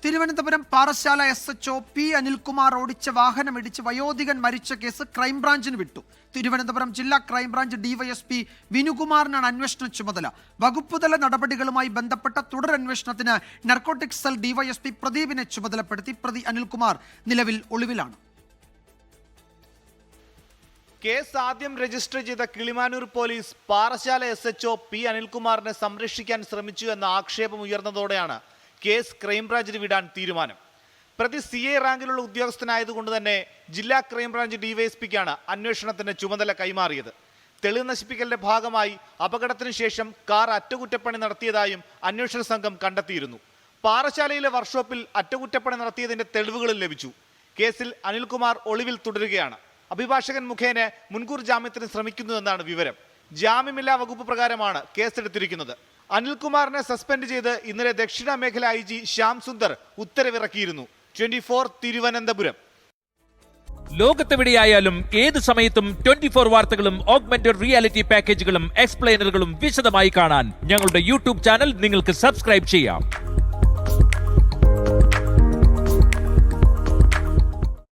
Thiruvananthapuram Parassala SHO P. Anilkumar ഓടിച്ച വാഹനമിടിച്ച് വയോധികൻ മരിച്ച case ക്രൈംബ്രാഞ്ചിന് വിട്ടു. തിരുവനന്തപുരം ജില്ലാ ക്രൈംബ്രാഞ്ച് DYSP വിനുകുമാറിനാണ് അന്വേഷണ ചുമതല. വകുപ്പുതല നടപടികളുമായി ബന്ധപ്പെട്ട തുടരന്വേഷണത്തിന് നർക്കോട്ടിക്സ് സെൽ DYSP പ്രദീപിനെ ചുമതലപ്പെടുത്തി. പ്രതി അനിൽകുമാർ നിലവിൽ ഒളിവിലാണ്. കേസ് ആദ്യം രജിസ്റ്റർ ചെയ്ത Kilimanoor police Parassala SHO P. അനിൽകുമാറിനെ സംരക്ഷിക്കാൻ ശ്രമിച്ചു എന്ന ആക്ഷേപം ഉയർന്നതോടെയാണ് കേസ് ക്രൈംബ്രാഞ്ചിന് വിടാൻ തീരുമാനം. പ്രതി CA റാങ്കിലുള്ള ഉദ്യോഗസ്ഥനായതുകൊണ്ട് തന്നെ ജില്ലാ ക്രൈംബ്രാഞ്ച് DYSPക്കാണ് അന്വേഷണത്തിന് ചുമതല കൈമാറിയത്. തെളിവ് നശിപ്പിക്കലിന്റെ ഭാഗമായി അപകടത്തിന് ശേഷം കാർ അറ്റകുറ്റപ്പണി നടത്തിയതായും അന്വേഷണ സംഘം കണ്ടെത്തിയിരുന്നു. പാറശാലയിലെ വർക്ക്ഷോപ്പിൽ അറ്റകുറ്റപ്പണി നടത്തിയതിന്റെ തെളിവുകളും ലഭിച്ചു. കേസിൽ അനിൽകുമാർ ഒളിവിൽ തുടരുകയാണ്. അഭിഭാഷകൻ മുഖേന മുൻകൂർ ജാമ്യത്തിന് ശ്രമിക്കുന്നുവെന്നാണ് വിവരം. ജാമ്യമില്ലാ വകുപ്പ് പ്രകാരമാണ് കേസെടുത്തിരിക്കുന്നത്. അനിൽകുമാറിനെ സസ്പെൻഡ് ചെയ്ത് ഇന്നലെ ദക്ഷിണ മേഖല IG ശ്യാം സുന്ദർ ഉത്തരവിറക്കിയിരുന്നു. 24 തിരുവനന്തപുരം. ലോകത്തെവിടെയായാലും ഏത് സമയത്തും 24 വാർത്തകളും ഓഗ്മെന്റഡ് റിയാലിറ്റി പാക്കേജുകളും എക്സ്പ്ലെയിനറുകളും വിശദമായി കാണാൻ ഞങ്ങളുടെ YouTube ചാനൽ നിങ്ങൾക്ക് സബ്സ്ക്രൈബ് ചെയ്യാം.